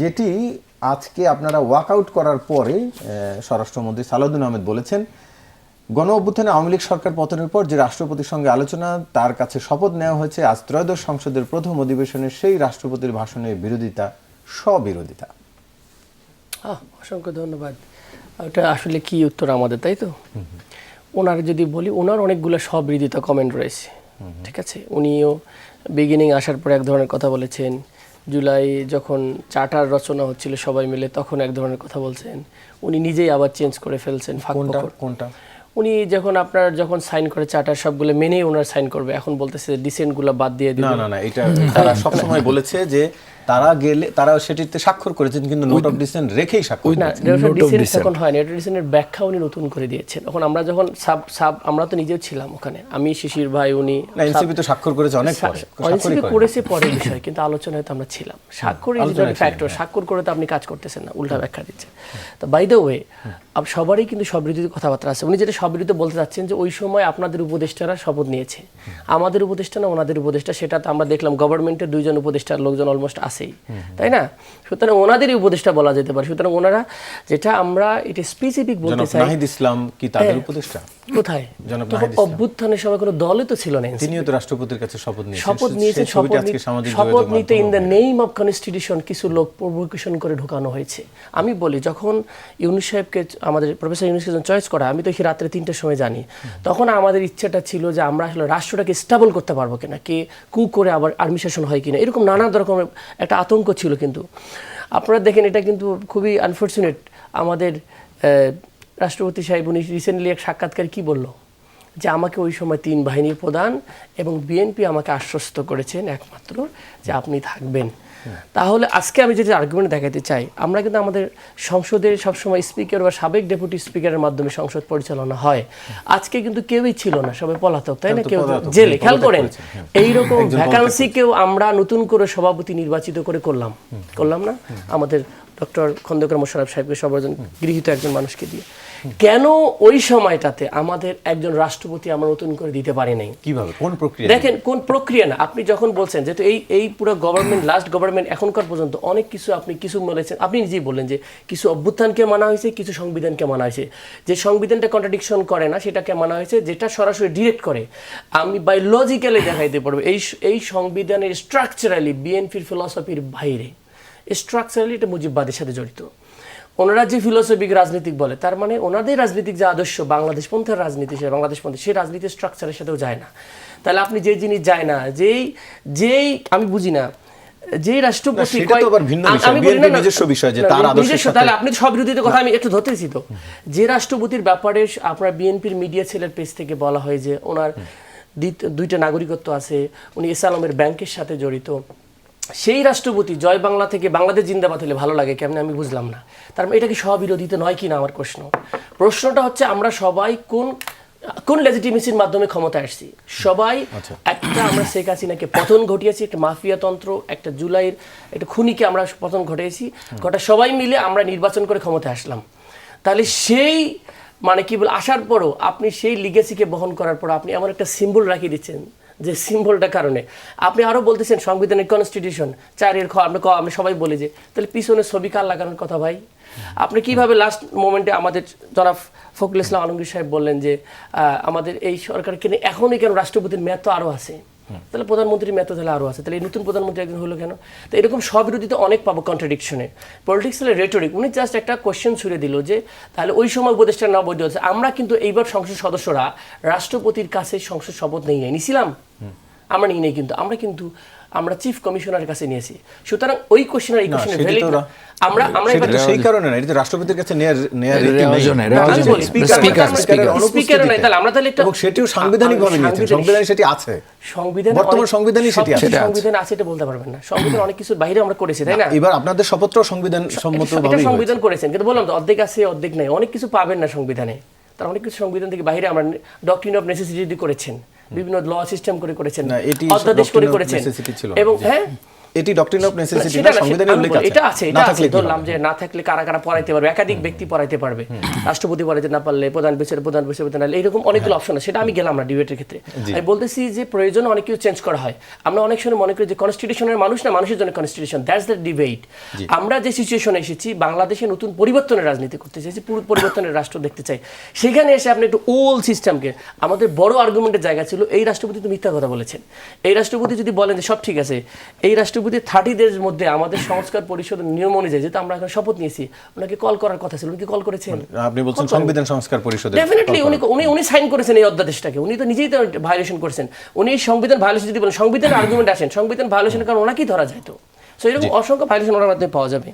যেটি আজকে আপনারা ওয়াকআউট করার পরে স্বরাষ্ট্রমন্ত্রী সালাউদ্দিন আহমেদ বলেছেন, গণ অভ্যুত্থানে আওয়ামী লীগ সরকার পতনের পর যে রাষ্ট্রপতির সঙ্গে আলোচনা, তার কাছে শপথ নেওয়া হয়েছে আজ ত্রয়োদশ সংসদের প্রথম অধিবেশনে সেই রাষ্ট্রপতির ভাষণের বিরোধিতা, স্ববিরোধিতা। অসংখ্য ধন্যবাদ। ওটা আসলে কি উত্তর আমাদের, তাই তো? ওনার যদি বলি, ওনার অনেকগুলো স্ববিরোধিতা কমেন্ট রয়েছে, ঠিক আছে। উনিও বিগিনিং আসার পর এক ধরনের কথা বলেছেন, জুলাই যখন চার্টার রচনা হচ্ছিল সবাই মিলে তখন এক ধরনের কথা বলছেন, উনি নিজেই আবার চেঞ্জ করে ফেলছেন। কোনটা? উনি যখন সাইন করে চার্টার সবগুলো মেনেই ওনার সাইন করবে, এখন বলতেছে ডিসেন্টগুলো বাদ দিয়ে দিবে। না, এটা তারা সবসময় বলেছে যে তারা সেটিতে স্বাক্ষর করেছেন, কিন্তু নোট অফ ডিসেন্ট রেখেই স্বাক্ষর করেছেন। এখন হয় না, ডিসেন্টের ব্যাখ্যা উনি নতুন করে দিয়েছেন। এখন আমরা যখন আমরা তো নিজেও ছিলাম ওখানে, আমি, শিশির ভাই, উনি এনসিপি তো স্বাক্ষর করেছে অনেক পরে, এনসিপি করেছে পরের বিষয়, কিন্তু আলোচনায় তো আমরা ছিলাম। স্বাক্ষরই ফ্যাক্টর, স্বাক্ষর করে তো আপনি কাজ করতেছেন না, উল্টা ব্যাখ্যা দিচ্ছেন। তো বাই দ্য ওয়ে, সবারই কিন্তু সবিরোধী কথাবার্তা আছে। উনি যেটা সবিরোধী বলতে চাচ্ছেন যে ওই সময় আপনাদের উপদেষ্টারা শপথ নিয়েছে, আমাদের উপদেষ্টা না ওনাদের উপদেষ্টা, সেটা তো আমরা দেখলাম গভর্নমেন্টের দুইজন উপদেষ্টার লোকজন অলমোস্ট আছেই, তাই না? সুতরাং ওনাদেরই উপদেষ্টা বলা যেতে পারে। সুতরাং ওনারা যেটা আমরা এটা স্পেসিফিক বলতে চাই, নাহিদ ইসলাম কি তাদের উপদেষ্টা? কোথায়? অভ্যুত্থানের সময় কোনো দলই তো ছিল না। তিনিও তো রাষ্ট্রপতির কাছে শপথ নিয়েছেন। শপথ নিতে in the name of constitution কিছু লোক প্রভোকেশন করে ঢোকানো হয়েছে। আমি বলি, যখন ইউনূস সাহেবকে, আমাদের প্রফেসর ইউনূসকে চয়েস করা, আমি তো রাত্রে 3টার সময় জানি, তখন আমাদের ইচ্ছাটা ছিল যে আমরা আসলে রাষ্ট্রটাকে স্টেবল করতে পারবো কিনা, কে কু করে আবার আর্মি শাসন হয় কিনা, এরকম নানা রকমের একটা আতঙ্ক ছিল। কিন্তু আপনারা দেখেন, এটা কিন্তু খুবই আনফর্চুনেট। আমাদের রাষ্ট্রপতি সাহেব উনি রিসেন্টলি এক সাক্ষাৎকার কি বলল, যে আমাকে ওই সময় 3 বাহিনীর প্রধান এবং বিএনপি আমাকে আশ্বস্ত করেছেন একমাত্র যে আপনি থাকবেন। তাহলে আজকে আমি যেটা আর্গুমেন্ট দেখাতে চাই, আমরা কিন্তু আমাদের সংসদে সবসময় স্পিকার বা সাবেক ডেপুটি স্পিকারের মাধ্যমে সংসদ পরিচালনা হয়। আজকে কিন্তু কেউই ছিল না, সবাই পলাতক, তাই না? কেউ জেলে। খেয়াল করেন, এইরকম ভ্যাকান্সিকেও আমরা নতুন করে সভাপতি নির্বাচিত করে করলাম না, আমাদের ডক্টর খন্দকার মোশাররফ সাহেবকে, সর্বজন গৃহীত একজন মানুষকে দিয়ে। কেন ওই সময়টাতে আমাদের একজন রাষ্ট্রপতি আমরা নতুন করে দিতে পারি নাই? কিভাবে, কোন প্রক্রিয়া? দেখেন, কোন প্রক্রিয়া না, আপনি যখন বলছেন যেহেতু এই পুরো গভর্নমেন্ট, লাস্ট গভর্নমেন্ট এখনকার পর্যন্ত অনেক কিছু আপনি বলেছেন, আপনি নিজেই বললেন যে কিছু অভ্যুত্থানকে মানা হয়েছে, কিছু সংবিধানকে মানা হয়েছে। যে সংবিধানটা কন্ট্রাডিকশন করে না সেটাকে মানা হয়েছে, যেটা সরাসরি ডিরেক্ট করে। আমি বায়োলজিক্যালি দেখাইতে পারবো এই সংবিধানের স্ট্রাকচারালি বিএনপির ফিলসফির বাইরে, স্ট্রাকচারালি এটা মুজিববাদের সাথে জড়িত। ওনারা যে ফিলোসফিক রাজনীতিক বলে, তার মানে ওনাদের রাজনীতিক যে আদর্শ, বাংলাদেশ পন্থের রাজনীতি, সে বাংলাদেশ পন্থী, সেই রাজনীতির স্ট্রাকচারের সাথেও যায় না। তাহলে আপনি যে জিনিস যায় না, যেই আমি বুঝি না, যে রাষ্ট্রপতি, তাহলে আপনি সব বিরোধীদের কথা আমি একটু ধরতেছি তো, যে রাষ্ট্রপতির ব্যাপারে আপনার বিএনপির মিডিয়া সেলের পেজ থেকে বলা হয় যে ওনার 2টা নাগরিকত্ব আছে, উনি এসআলমের ব্যাংকের সাথে জড়িত, সেই রাষ্ট্রপতি জয় বাংলা থেকে বাংলাদেশ জিন্দাবাদ হলে ভালো লাগে কেমন, আমি বুঝলাম না। তার মানে এটা কি স্ববিরোধিতা নয় কিনা? আমার প্রশ্নটা হচ্ছে, আমরা সবাই কোন লেজিটিমেসির মাধ্যমে ক্ষমতা আসছি? সবাই একটা, আমরা শেখ হাসিনাকে পতন ঘটিয়েছি, একটা মাফিয়া তন্ত্র, একটা জুলাইয়ের একটা খুনিকে আমরা পতন ঘটিয়েছি, সবাই মিলে আমরা নির্বাচন করে ক্ষমতা আসলাম। তাহলে সেই মানে কি বল, আসার পরও আপনি সেই লিগেসিকে বহন করার পর আপনি এমন একটা সিম্বল রাখিয়ে দিচ্ছেন, যে সিম্বলটার কারণে আপনি আরো বলতেছেন সংবিধানের কনস্টিটিউশন 4 আমরা সবাই বলি যে, তাহলে পিছনে ছবি কার লাগানোর কথা ভাই? আপনি কিভাবে লাস্ট মোমেন্টে আমাদের জনাব ফখরুল ইসলাম আলমগীর সাহেব বললেন যে আমাদের এই সরকারকে নিয়ে এখনই কেন, রাষ্ট্রপতির মেয়াদ তো আরও আছে, তাহলে প্রধানমন্ত্রীর মেয়াদ তাহলে আরও আছে, তাহলে এই নতুন প্রধানমন্ত্রী একজন হলো কেন? তো এরকম সবিরোধিতা অনেক পাবো কন্ট্রাডিকশনে। পলিটিক্সের রেটরিক, উনি জাস্ট একটা কোয়েশ্চেন ছুড়ে দিল যে তাহলে ওই সময় উপদেষ্টা না বৈধ হচ্ছে। আমরা কিন্তু এইবার সংসদ সদস্যরা রাষ্ট্রপতির কাছে সংসদ শপথ নিয়েছিলাম, আমরা নিই নাই, কিন্তু আমরা চিফ কমিশনারের কাছে নিয়েছি। সুতরাং ওই কোশ্চেনের এই কোশ্চেনের ভ্যালিড না। আমরা সেই কারণে না, এটা রাষ্ট্রপতির কাছে স্পিকার নাই, তাহলে আমরা তাহলে এবং সেটিও সাংবিধানিকভাবে নিয়েছেন, সংবিধানে সেটি আছে, বর্তমান সংবিধানে সেটি আছে। সংবিধান আছে এটা বলতে পারবেন না, সংবিধান অনেক কিছুর বাইরে আমরা করেছি, তাই না? এবার আপনাদের শপথটাও সংবিধান সম্মতভাবে সংবিধান করেছেন, কিন্তু বললাম তো অর্ধেক আছে অর্ধেক নাই, অনেক কিছু পাবেন না সংবিধানে। তার অনেক কিছু সংবিধান থেকে বাইরে আমরা ডক্ট্রিন অফ নেসেসিটি করেছেন, বিভিন্ন ল সিস্টেম করেছেন, অধ্যাদেশ করেছেন, এবং এটি ডক্ট্রিন অফ নেসেসিটি সেটা না, না, সংবিধানে আমি উল্লেখ বলি, আছে। এটা আছে, না এটা আছে, থাকলে কি ধরলাম হবে? যে না থাকলে কারা কারা পড়াইতে পারবে, একাধিক ব্যক্তি পড়াইতে পারবে, রাষ্ট্রপতি পড়াইতে না পারলে প্রধান বিচারপতি না, এইরকম অনেকগুলো অপশন আছে, সেটা আমি গেলাম না ডিবেটের ক্ষেত্রে। আমি বলতেছি যে প্রয়োজন অনেক কিছু চেঞ্জ করা হয়। আমরা অনেক সময় মনে করি যে কনস্টিটিউশনের মানুষ না, মানুষের জন্য কনস্টিটিউশন, দ্যাটস দ্য ডিবেট। আমরা যে সিচুয়েশনে এসেছি, বাংলাদেশে নতুন পরিবর্তনের রাজনীতি করতে চাইছি, পুরো পরিবর্তনের রাষ্ট্র দেখতে চাই, সেখানে এসে আপনি একটু ওল্ড সিস্টেমকে, আমাদের বড় আর্গুমেন্টের জায়গা ছিল এই রাষ্ট্রপতি তো মিথ্যা কথা বলেছেন। এই রাষ্ট্রপতি যদি বলেন যে সব ঠিক আছে, এই রাষ্ট্রপতি 30 ডেজের মধ্যে আমাদের সংস্কার পরিষদের নিয়ম অনুযায়ী, যেহেতু আমরা এখন শপথ নিয়েছি, ওনাকে কল করার কথা ছিল, উনি কি কল করেছেন? আপনি বলছেন সংবিধান সংস্কার পরিষদের ডেফিনেটলি উনি সাইন করেছেন এই অধ্যাদেশটাকে, উনি তো নিজেই তো ভায়োলেশন করেছেন। উনি সংবিধান ভায়োলেশন যদি বলেন, সংবিধান আর্গুমেন্ট আসেন, সংবিধান ভায়োলেশনের কারণে ওনাকেই ধরা যায়। তো সো এরকম অসংখ্য ভায়োলেশন ওনার মাধ্যমে পাওয়া যাবে।